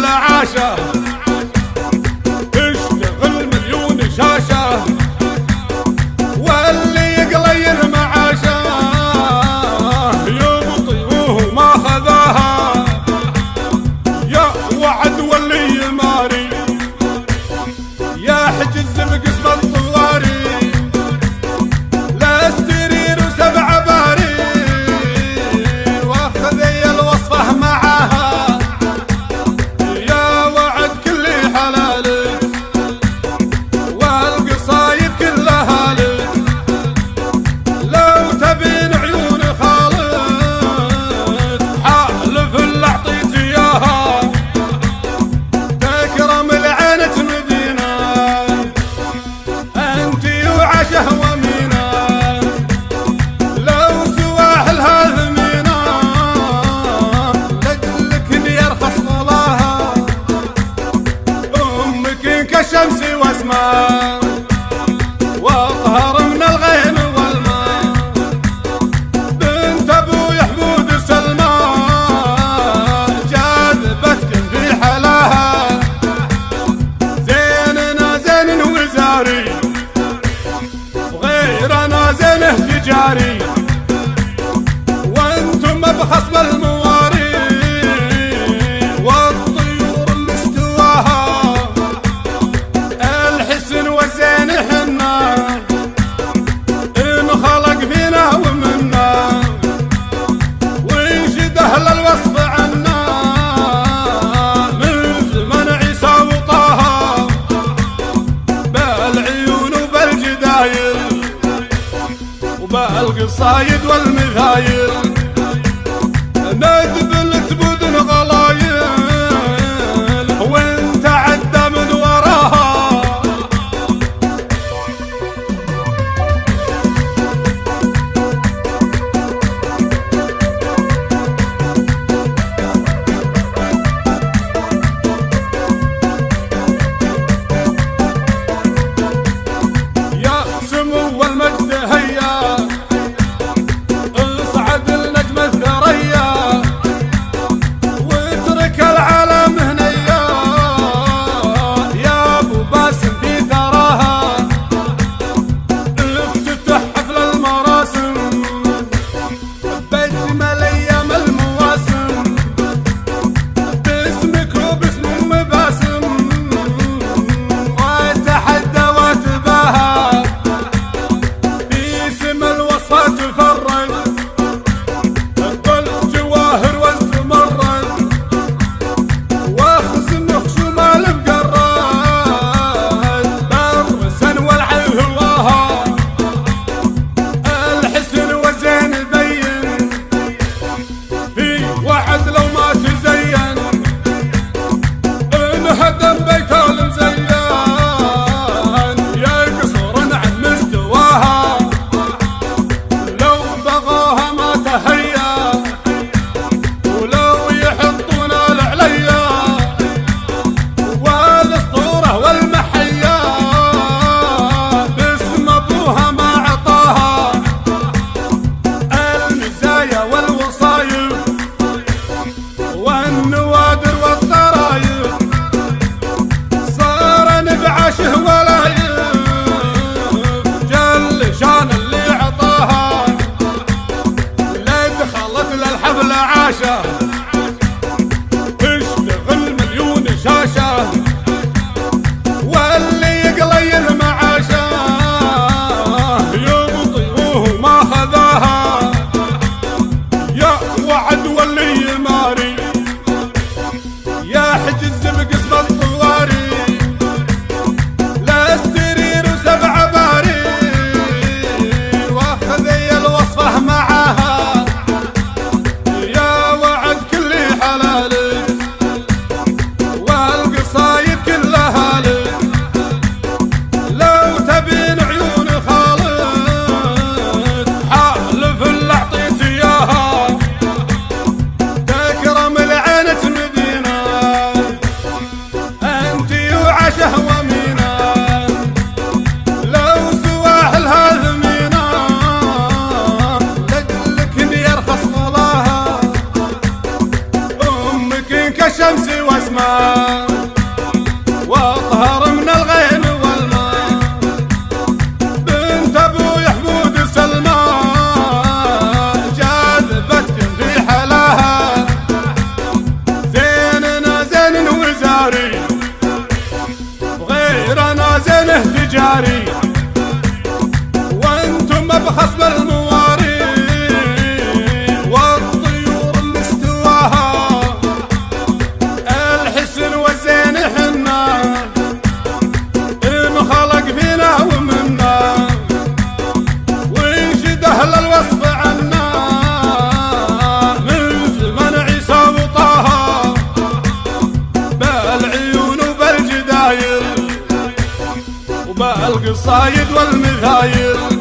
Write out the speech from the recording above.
الحفلة عاشة تشتغل مليون شاشة واللي يقليل معاشه يبطي ما خذاها يا وعد واللي يماري يا حجز بقسم الطواري لا السرير وسبع باري واخذي الوصفه معاها يا وعد كل حلالك والقصايد كلها لك لو تبين عيون خالد حالف اللي اعطيت اياها تكرم العين تمدينا انتي وعشه ومينا لو سواحلها ثمينا لك يرخص غلاها امك كالشمس واسماء واطهر من الغيم والماء بنت ابوي حمود سلمى جاذبتك في حلاها زيننا زين وزاري وغيرنا زينه تجاري وانتم بخصم المواري والطيور مستواها الحسن والزين حنا ان خلق فينا ومنا وينشد اهل الوصف عنا من زمن عيسى وطه بالعيون وبالجدايل وبالقصايد والمثايل ندبل تبود الغلايل وانت عدى من وراها يا سمو والمجد هيا اصعد النجم الثريا واترك العالم هنيا يا ابو باسم في ثراها افتتح حفل المراسم باجمل ايام المواسم باسمك وباسم ام باسم واتحدى واتباهى في سم الوصفة تفرج الجواهر والزمرد واخزن خشوم المقرد برسا والعي هواها الحسن والزين بين في وعد لو ما تزين انهدم بيت المزين يا قصر عن مستواها لو بغاها ما تهيا ولو يحطون العليا والاسطوره والمحيا باسم ابوها ما عطاها المزايا والوصايف والنوادر والطرايف صار نبعشه ولايف جل شان اللي عطاها لا دخلت للحفلة عاشة تشتغل مليون شاشة واللي يقليل معاشه يبطي ما خذاها يا وعد واللي يماري يا حجز بقسم الطواري لا السرير وسبع باري واخذي الوصفه معاها يا وعد كل حلالك والقصايد كلها لك لو تبين عيون خالد حالف اللي اعطيت اياها تكرم العين تمدينا انتي وعشه ومينا لو سواحلها ثمينا لك يرخص غلاها امك كالشمس واسماء السماء واطهر من الغيم والماء. بنت ابوي حمود سلمى جاذبتك في حلاها، زيننا زين وزاري وغيرنا زينه تجاري، وانتم بخصم المواري والطيور مستواها. الحسن والزين حنا انخلق فينا ومنا، وينشد اهل الوصف عنا من زمن عيسى وطه، بالعيون وبالجدايل وبالقصايد والمثايل.